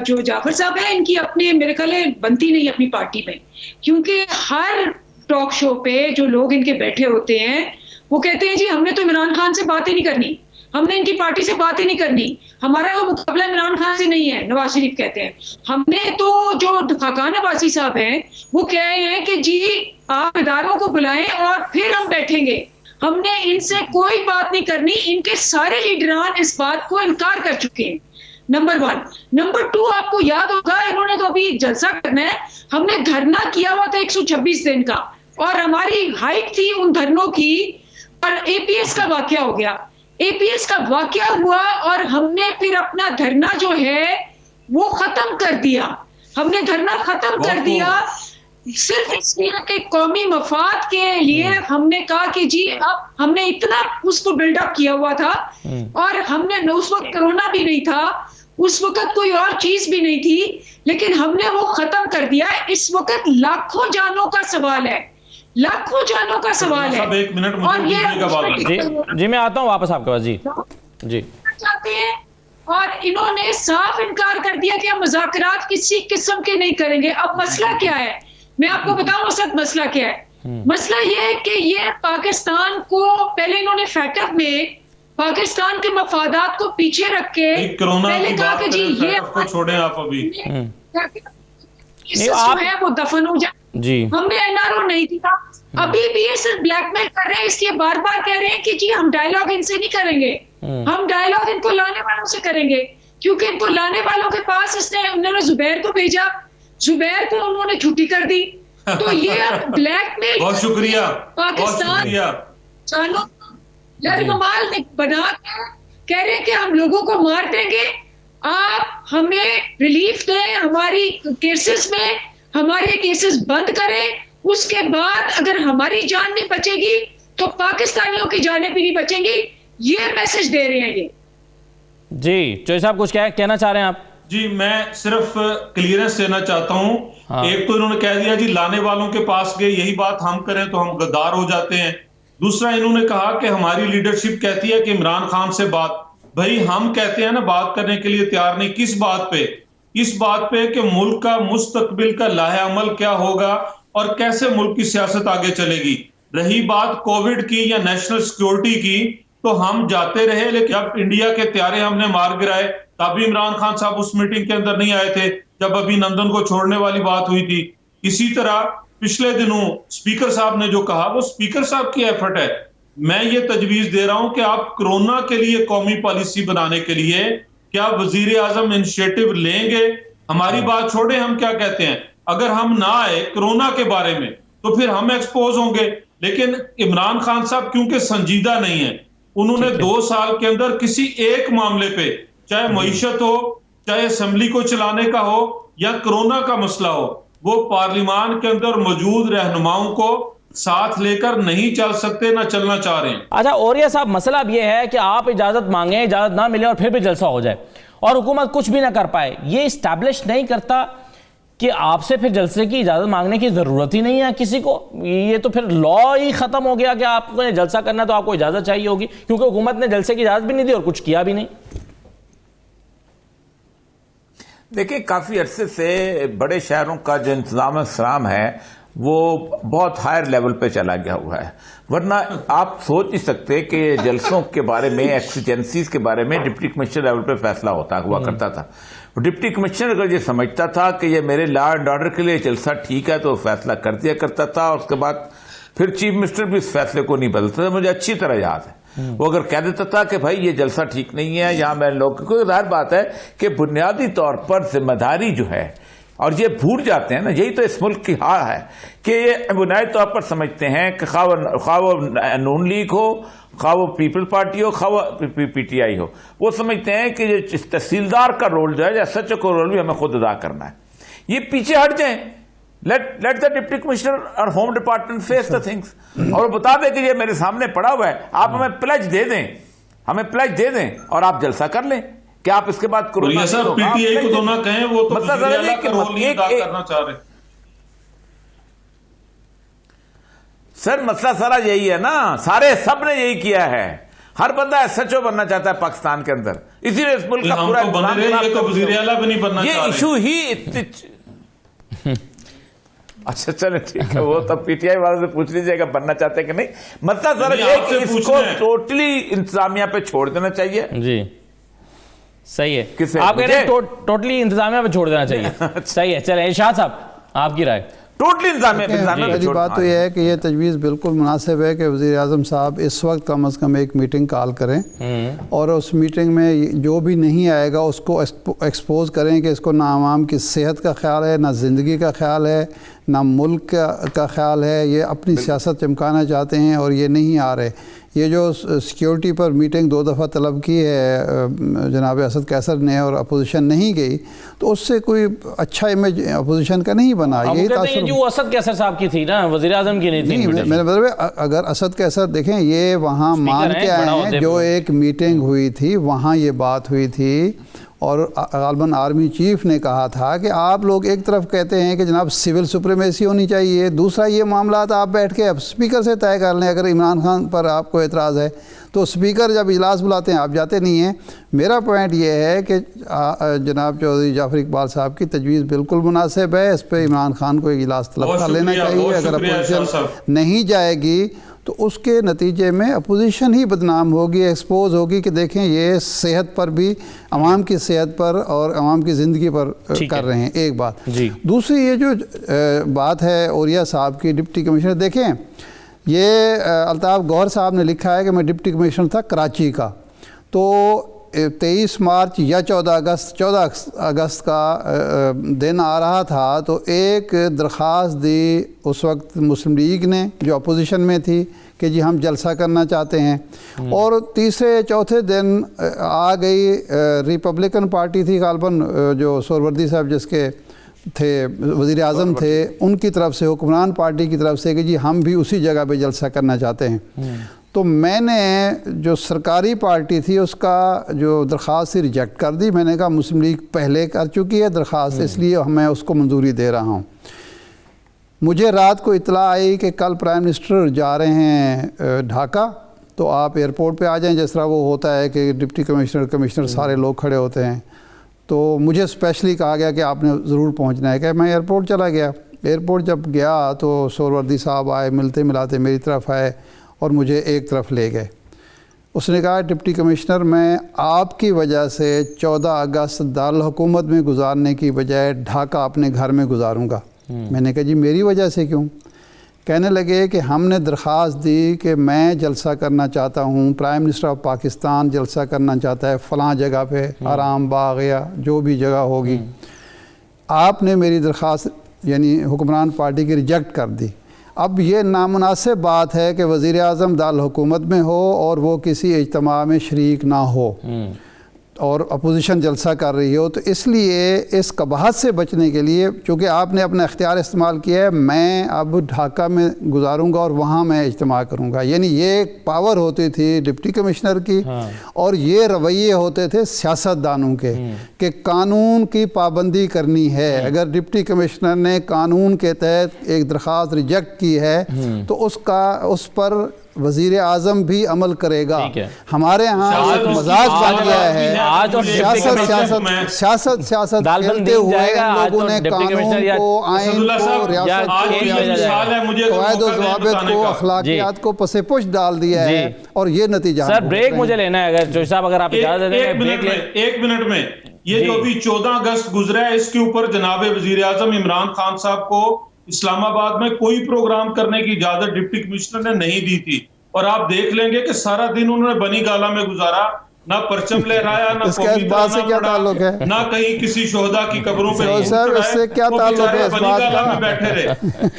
جو جعفر صاحب ہیں, ان کی اپنے میرے خیال ہے بنتی نہیں اپنی پارٹی میں, کیونکہ ہر ٹاک شو پہ جو لوگ ان کے بیٹھے ہوتے ہیں وہ کہتے ہیں جی ہم نے تو عمران خان سے باتیں نہیں کرنی, ہم نے ان کی پارٹی سے باتیں نہیں کرنی, ہمارا وہ مقابلہ عمران خان سے نہیں ہے. نواز شریف کہتے ہیں ہم نے تو, جو خاقان عباسی صاحب ہیں وہ کہہ رہے ہیں کہ جی آپ اداروں کو بلائیں اور پھر ہم بیٹھیں گے, ہم نے ان سے کوئی بات نہیں کرنی. ان کے سارے لیڈران اس بات کو انکار کر چکے ہیں. نمبر 1. نمبر 2, آپ کو یاد ہوگا انہوں نے تو ابھی جلسہ کرنا ہے, ہم نے دھرنا کیا ہوا تھا 126 دن کا, اور ہماری ہائٹ تھی ان دھرنوں کی, اور اے پی ایس کا واقعہ ہو گیا. اے پی ایس کا واقعہ ہوا اور ہم نے پھر اپنا دھرنا جو ہے وہ ختم کر دیا. ہم نے دھرنا ختم کر دیا صرف اس لیے کہ قومی مفاد کے لیے. ہم نے کہا کہ جی اب ہم نے اتنا اس کو بلڈ اپ کیا ہوا تھا, اور ہم نے اس وقت کرونا بھی نہیں تھا, اس وقت کوئی اور چیز بھی نہیں تھی, لیکن ہم نے وہ ختم کر دیا. اس وقت لاکھوں جانوں کا سوال ہے, لاکھوں جانوں کا سوال ہے. اور جی میں آتا ہوں واپس آپ کے پاس. جی چاہتے ہیں, اور انہوں نے صاف انکار کر دیا کہ ہم مذاکرات کسی قسم کے نہیں کریں گے. اب مسئلہ کیا ہے, میں آپ کو بتاؤں اسد مسئلہ کیا ہے. مسئلہ یہ ہے کہ یہ پاکستان کو پہلے انہوں نے فیٹف میں پاکستان کے مفادات کو پیچھے رکھ کے پہلے کہا کہ جی یہ چھوڑیں آپ ابھی جو ہے وہ دفن ہو جائے. ہم نے این آر او نہیں دیا, ابھی بھی یہ صرف بلیک میل کر رہے ہیں, اس لیے بار بار کہہ رہے ہیں کہ جی ہم ڈائیلاگ ان سے نہیں کریں گے, ہم ڈائیلاگ ان کو لانے والوں سے کریں گے, کیونکہ ان کو لانے والوں کے پاس انہوں نے زبیر کو بھیجا, زبیر کو انہوں نے چھٹی کر دی. تو یہ بلیک میل, بہت شکریہ, پاکستان چانو لرمال بنا کے کہہ رہے ہیں کہ ہم لوگوں کو مار دیں گے, آپ ہمیں ریلیف دیں, ہماری کیسز میں ہمارے کیسز بند کریں, اس کے بعد اگر ہماری جان نہیں بچے گی تو پاکستانیوں کی جانیں بھی نہیں بچیں گی. یہ میسج دے رہے ہیں یہ. جی چوہی صاحب کچھ کہنا چاہ رہے ہیں آپ؟ جی میں صرف کلیئرنس دینا چاہتا ہوں. ایک تو انہوں نے کہہ دیا جی لانے والوں کے پاس گئے, یہی بات ہم کریں تو ہم غدار ہو جاتے ہیں. دوسرا انہوں نے کہا کہ ہماری لیڈرشپ کہتی ہے کہ عمران خان سے بات, بھائی ہم کہتے ہیں نا بات کرنے کے لیے تیار نہیں. کس بات پہ؟ اس بات پہ کہ ملک کا مستقبل کا لاہ عمل کیا ہوگا اور کیسے ملک کی سیاست آگے چلے گی. رہی بات کووڈ کی یا نیشنل سیکیورٹی کی, تو ہم جاتے رہے, لیکن جب انڈیا کے طیارے ہم نے مار گرائے تب بھی عمران خان صاحب اس میٹنگ کے اندر نہیں آئے تھے جب ابھی نندن کو چھوڑنے والی بات ہوئی تھی. اسی طرح پچھلے دنوں اسپیکر صاحب نے جو کہا وہ اسپیکر صاحب کی ایفرٹ ہے. میں یہ تجویز دے رہا ہوں کہ آپ کرونا کے لیے قومی پالیسی بنانے کے لیے کیا وزیر اعظم انیشیٹو لیں گے؟ ہماری بات چھوڑیں ہم کیا کہتے ہیں. اگر ہم نہ آئے کرونا کے بارے میں تو پھر ہم ایکسپوز ہوں گے. لیکن عمران خان صاحب کیونکہ سنجیدہ نہیں ہیں, انہوں نے 2 سال کے اندر کسی ایک معاملے پہ, چاہے معیشت ہو, چاہے اسمبلی کو چلانے کا ہو یا کرونا کا مسئلہ ہو, وہ پارلیمان کے اندر موجود رہنماؤں کو ساتھ لے کر نہیں چل سکتے, نہ چلنا چاہ رہے ہیں. اچھا اوریہ صاحب, مسئلہ اب یہ ہے کہ آپ اجازت مانگیں, اجازت نہ ملے اور پھر بھی جلسہ ہو جائے اور حکومت کچھ بھی نہ کر پائے, یہ اسٹیبلش نہیں کرتا کہ آپ سے پھر جلسے کی اجازت مانگنے کی ضرورت ہی نہیں ہے کسی کو؟ یہ تو پھر لا ہی ختم ہو گیا کہ آپ کو جلسہ کرنا ہے تو آپ کو اجازت چاہیے ہوگی, کیونکہ حکومت نے جلسے کی اجازت بھی نہیں دی اور کچھ کیا بھی نہیں. دیکھیں کافی عرصے سے بڑے شہروں کا جو انتظام اسلام ہے وہ بہت ہائر لیول پہ چلا گیا ہوا ہے, ورنہ آپ سوچ نہیں سکتے کہ جلسوں کے بارے میں, ایکسیجنسیز کے بارے میں ڈپٹی کمشنر لیول پہ فیصلہ ہوا کرتا تھا. ڈپٹی کمشنر اگر یہ سمجھتا تھا کہ یہ میرے لا اینڈ آرڈر کے لیے جلسہ ٹھیک ہے تو فیصلہ کر دیا کرتا تھا, اور اس کے بعد پھر چیف منسٹر بھی اس فیصلے کو نہیں بدلتا تھا. مجھے اچھی طرح یاد ہے, وہ اگر کہہ دیتا تھا کہ بھائی یہ جلسہ ٹھیک نہیں ہے, یہاں میں لوگ, کیونکہ ظاہر بات ہے کہ بنیادی طور پر ذمہ داری جو ہے, اور یہ بھول جاتے ہیں نا, یہی تو اس ملک کی حال ہے کہ یہ بنیادی طور پر سمجھتے ہیں کہ خواہ وہ نون لیگ ہو, خواہ وہ پیپل پارٹی ہو, خواہ وہ پی ٹی آئی ہو, وہ سمجھتے ہیں کہ یہ تحصیلدار کا رول جو ہے یا سچ کا رول بھی ہمیں خود ادا کرنا ہے. یہ پیچھے ہٹ جائیں, لیٹ دا ڈپٹی کمشنر اور home department face the things, اور وہ بتا دے کہ یہ میرے سامنے پڑا ہوا ہے, آپ ہمیں پلیج دے دیں اور آپ جلسہ کر لیں. کہ آپ اس کے بعد کورونا صاحب پی ٹی آئی کو تو نہ کہیں, وہ تو وزیر اعلیٰ کا رول نہیں ادا کرنا چاہ رہے. سر مسئلہ سارا یہی ہے نا, سب نے یہی کیا ہے, ہر بندہ ایس ایچ او بننا چاہتا ہے پاکستان کے اندر, اسی لیے اس ملک کا پورا وزیر اعلیٰ بھی نہیں بننا چاہ رہے. یہ ایشو ہی اچھا چلے ٹھیک ہے, وہ تب پی ٹی آئی والوں سے پوچھ لیجیے گا بننا چاہتے ہیں کہ نہیں. مسئلہ سر یہ کہ اس کو ٹوٹلی انتظامیہ پہ چھوڑ دینا چاہیے. جی صحیح ہے, آپ کہہ رہے ہیں ٹوٹلی انتظامیہ پہ چھوڑ دینا چاہیے. صحیح ہے, چلیں ارشاد صاحب آپ کی رائے. ٹوٹلی انتظامیہ پہلی بات تو یہ ہے کہ یہ تجویز بالکل مناسب ہے کہ وزیر اعظم صاحب اس وقت کم از کم ایک میٹنگ کال کریں, اور اس میٹنگ میں جو بھی نہیں آئے گا اس کو ایکسپوز کریں کہ اس کو نہ عوام کی صحت کا خیال ہے, نہ زندگی کا خیال ہے, نہ ملک کا خیال ہے. یہ اپنی سیاست چمکانا چاہتے ہیں اور یہ نہیں آ رہے. یہ جو سیکیورٹی پر میٹنگ 2 دفعہ طلب کی ہے جناب اسد قیصر نے اور اپوزیشن نہیں گئی, تو اس سے کوئی اچھا امیج اپوزیشن کا نہیں بنا. یہی تاثر جو اسد قیصر صاحب کی تھی نا, وزیر اعظم کی نہیں تھی. میرے مطلب اگر اسد قیصر دیکھیں, یہ وہاں مان کے آئے ہیں, جو ایک میٹنگ ہوئی تھی وہاں یہ بات ہوئی تھی, اور غالباً آرمی چیف نے کہا تھا کہ آپ لوگ ایک طرف کہتے ہیں کہ جناب سول سپریمیسی ہونی چاہیے, دوسرا یہ معاملات آپ بیٹھ کے اب اسپیکر سے طے کر لیں. اگر عمران خان پر آپ کو اعتراض ہے تو اسپیکر جب اجلاس بلاتے ہیں آپ جاتے نہیں ہیں. میرا پوائنٹ یہ ہے کہ جناب چودھری جعفر اقبال صاحب کی تجویز بالکل مناسب ہے, اس پہ عمران خان کو اجلاس طلب کر لینا چاہیے. اگر اپوزیشن نہیں جائے گی تو اس کے نتیجے میں اپوزیشن ہی بدنام ہوگی, ایکسپوز ہوگی کہ دیکھیں یہ صحت پر بھی, عوام کی صحت پر اور عوام کی زندگی پر کر رہے ہیں. ایک بات. دوسری یہ جو بات ہے اوریہ صاحب کی, ڈپٹی کمشنر, دیکھیں یہ الطاف گوہر صاحب نے لکھا ہے کہ میں ڈپٹی کمشنر تھا کراچی کا, تو 23 مارچ یا 14 اگست کا دن آ رہا تھا, تو ایک درخواست دی اس وقت مسلم لیگ نے جو اپوزیشن میں تھی کہ جی ہم جلسہ کرنا چاہتے ہیں, اور تیسرے چوتھے دن آ گئی ریپبلکن پارٹی تھی غالباً, جو سہروردی صاحب جس کے تھے وزیر اعظم تھے, ان کی طرف سے, حکمران پارٹی کی طرف سے کہ جی ہم بھی اسی جگہ پہ جلسہ کرنا چاہتے ہیں. تو میں نے جو سرکاری پارٹی تھی اس کا جو درخواست تھی ریجیکٹ کر دی. میں نے کہا مسلم لیگ پہلے کر چکی ہے درخواست, اس لیے میں اس کو منظوری دے رہا ہوں. مجھے رات کو اطلاع آئی کہ کل پرائم منسٹر جا رہے ہیں ڈھاکہ, تو آپ ایئرپورٹ پہ آ جائیں, جس طرح وہ ہوتا ہے کہ ڈپٹی کمشنر سارے لوگ کھڑے ہوتے ہیں. تو مجھے اسپیشلی کہا گیا کہ آپ نے ضرور پہنچنا ہے. کہ میں ایئرپورٹ چلا گیا. ایئرپورٹ جب گیا تو سہروردی صاحب آئے, ملتے ملاتے میری طرف آئے اور مجھے ایک طرف لے گئے. اس نے کہا ڈپٹی کمشنر میں آپ کی وجہ سے 14 اگست دارالحکومت میں گزارنے کی بجائے ڈھاکہ اپنے گھر میں گزاروں گا. میں نے کہا جی میری وجہ سے کیوں؟ کہنے لگے کہ ہم نے درخواست دی کہ میں جلسہ کرنا چاہتا ہوں، پرائم منسٹر آف پاکستان جلسہ کرنا چاہتا ہے فلاں جگہ پہ، آرام باغ یا جو بھی جگہ ہوگی، آپ نے میری درخواست یعنی حکمران پارٹی کی ریجیکٹ کر دی۔ اب یہ نامناسب بات ہے کہ وزیر اعظم دارالحکومت میں ہو اور وہ کسی اجتماع میں شریک نہ ہو اور اپوزیشن جلسہ کر رہی ہو، تو اس لیے اس قباحت سے بچنے کے لیے چونکہ آپ نے اپنا اختیار استعمال کیا ہے، میں اب ڈھاکہ میں گزاروں گا اور وہاں میں اجتماع کروں گا، یعنی یہ ایک پاور ہوتی تھی ڈپٹی کمشنر کی اور یہ رویے ہوتے تھے سیاست دانوں کے کہ قانون کی پابندی کرنی ہے۔ اگر ڈپٹی کمشنر نے قانون کے تحت ایک درخواست ریجیکٹ کی ہے تو اس پر وزیر اعظم بھی عمل کرے گا۔ ہمارے ہاں ایک مذاق بن گیا ہے، سیاست کھیلتے ہوئے ان لوگوں نے قانون کو، آئین کو، ریاست کو، قواعد و ضوابط کو، اخلاقیات کو پس پش ڈال دیا ہے اور یہ نتیجہ۔ سر بریک مجھے لینا ہے، اگر جوش صاحب اگر آپ اجازت دیں ایک منٹ میں، یہ جو ابھی 14 اگست گزرا ہے اس کے اوپر جناب وزیر اعظم عمران خان صاحب کو اسلام آباد میں کوئی پروگرام کرنے کی اجازت ڈپٹی کمشنر نے نہیں دی تھی، اور آپ دیکھ لیں گے کہ سارا دن انہوں نے بنی گالا میں گزارا، نہ پرچم لہرایا، نہ اس کے اس بات سے کیا تعلق ہے؟ نہ کہیں کسی شہداء کی قبروں پہ سر اس سے کیا تعلق ہے اس بات کا؟ میں بیٹھے رہے،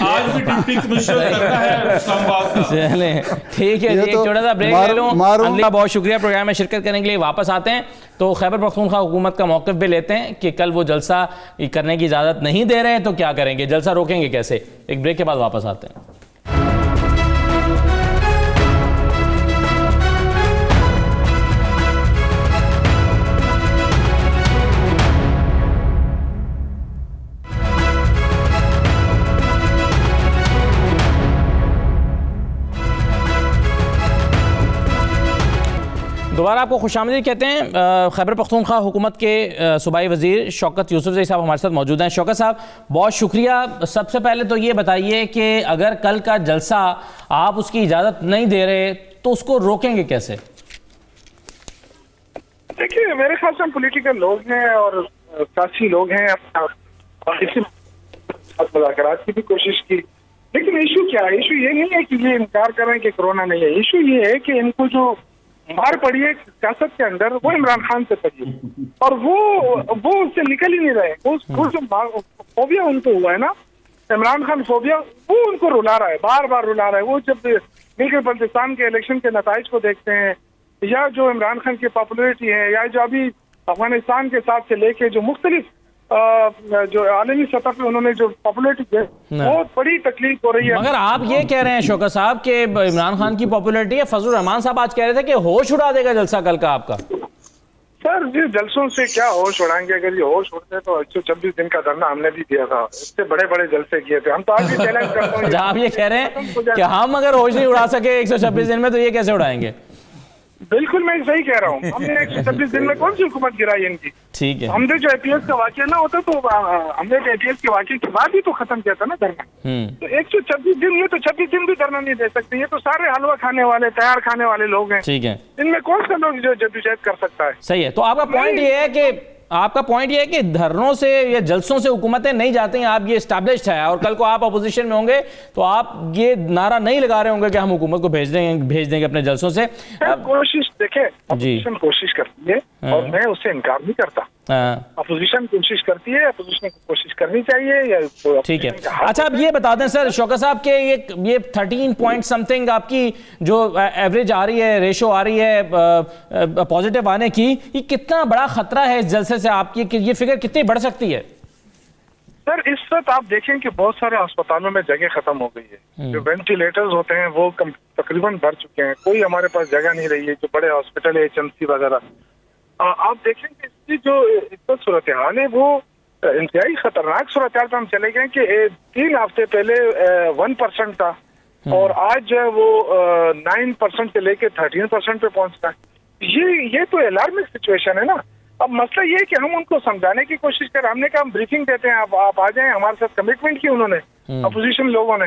آج بھی ڈپٹی کمشنر کرتا ہے اسلام آباد کا۔ چلیں ٹھیک ہے، ایک چھوٹا سا بریک لے لوں۔ انلہ بہت شکریہ پروگرام میں شرکت کرنے کے لیے، واپس آتے ہیں تو خیبر پختونخوا حکومت کا موقف بھی لیتے ہیں کہ کل وہ جلسہ کرنے کی اجازت نہیں دے رہے ہیں تو کیا کریں گے، جلسہ روکیں گے کیسے؟ ایک بریک کے بعد واپس آتے ہیں۔ دوبارہ آپ کو خوش آمدید کہتے ہیں۔ خیبر پختونخوا حکومت کے صوبائی وزیر شوکت یوسف زئی صاحب ہمارے ساتھ موجود ہیں۔ شوکت صاحب بہت شکریہ۔ سب سے پہلے تو یہ بتائیے کہ اگر کل کا جلسہ آپ اس کی اجازت نہیں دے رہے تو اس کو روکیں گے کیسے؟ دیکھیے میرے خیال سے ہم پولیٹیکل لوگ ہیں اور سیاسی لوگ ہیں، مذاکرات کی بھی کوشش کی، لیکن ایشو کیا ہے؟ ایشو یہ نہیں ہے کہ یہ انکار کر رہے ہیں کہ کرونا نہیں ہے، ایشو یہ ہے کہ ان کو جو مار پڑی ہے سیاست کے اندر وہ عمران خان سے پڑی ہے اور وہ اس سے نکل ہی نہیں رہے۔ وہ جو فوبیا ان کو ہوا ہے نا، عمران خان فوبیا، وہ ان کو رلا رہا ہے، بار بار رلا رہا ہے۔ وہ جب مل کے بلتستان کے الیکشن کے نتائج کو دیکھتے ہیں یا جو عمران خان کی پاپولیرٹی ہے یا جو ابھی افغانستان کے ساتھ سے لے کے جو مختلف جو عالمی سطح پہ انہوں نے جو پاپولیرٹی ہے، بہت بڑی تکلیف ہو رہی ہے۔ مگر آپ یہ کہہ رہے ہیں شوکت صاحب کہ عمران خان کی پاپولیرٹی ہے، فضل الرحمان صاحب آج کہہ رہے تھے کہ ہوش اڑا دے گا جلسہ کل کا آپ کا۔ سر یہ جلسوں سے کیا ہوش اڑائیں گے؟ اگر یہ ہوش اڑتے تو 126 دن کا دھرنا ہم نے بھی دیا تھا، اس سے بڑے بڑے جلسے کیے تھے ہم تو۔ آج بھی چیلنج کرتا ہوں، آپ یہ کہہ رہے ہیں کہ ہم اگر ہوش نہیں اڑا سکے 126 دن میں تو یہ کیسے اڑائیں گے؟ بالکل میں صحیح کہہ رہا ہوں۔ ہم نے 126 دن میں کون سی حکومت گرائی ان کی؟ ٹھیک ہے، ہم نے جو APS کا واقعہ نہ ہوتا تو ہم نے APS کے واقعے کے بعد ہی تو ختم کیا تھا نا دھرنا۔ تو 126 دن یہ تو 26 دن بھی دھرنا نہیں دے سکتے، یہ تو سارے حلوہ کھانے والے، تیار کھانے والے لوگ ہیں۔ ٹھیک ہے، ان میں کون سا لوگ جو جدوجہد کر سکتا ہے؟ صحیح ہے۔ تو آپ کا پوائنٹ یہ ہے کہ دھرنوں سے یا جلسوں سے حکومتیں نہیں جاتی ہیں، آپ یہ اسٹیبلشڈ ہے، اور کل کو آپ اپوزیشن میں ہوں گے تو آپ یہ نعرہ نہیں لگا رہے ہوں گے کہ ہم حکومت کو بھیج دیں گے اپنے جلسوں سے۔ کوشش دیکھیں، اپوزیشن کوشش کرتی ہے اور میں اس سے انکار نہیں کرتا، اپوزیشن کوشش کرتی ہے، اپوزیشن کو کوشش کرنی چاہیے۔ ٹھیک ہے، اچھا اب یہ بتا دیں سر شوکت صاحب کہ یہ 13 پوائنٹ سمتھنگ آپ کی جو ایوریج آ رہی ہے، ریشو آ رہی ہے پازیٹیو آنے کی، یہ کتنا بڑا خطرہ ہے اس جلسے سے آپ کی، کہ یہ فگر کتنی بڑھ سکتی ہے؟ سر اس وقت آپ دیکھیں کہ بہت سارے اسپتالوں میں جگہ ختم ہو گئی ہے، جو وینٹیلیٹرز ہوتے ہیں وہ تقریباً بھر چکے ہیں، کوئی ہمارے پاس جگہ نہیں رہی ہے، جو بڑے ہاسپٹل ہے HMC وغیرہ۔ آپ دیکھیں کہ اس کی جو صورتحال ہے وہ انتہائی خطرناک صورتحال پہ ہم چلے گئے کہ 3 ہفتے پہلے 1% تھا اور آج جو ہے وہ 9% سے لے کے 13% پہ پہنچتا ہے۔ یہ تو الارمنگ سچویشن ہے نا۔ اب مسئلہ یہ ہے کہ ہم ان کو سمجھانے کی کوشش کریں، ہم نے کہا ہم بریفنگ دیتے ہیں، آپ آ جائیں، ہمارے ساتھ کمٹمنٹ کی انہوں نے اپوزیشن لوگوں نے،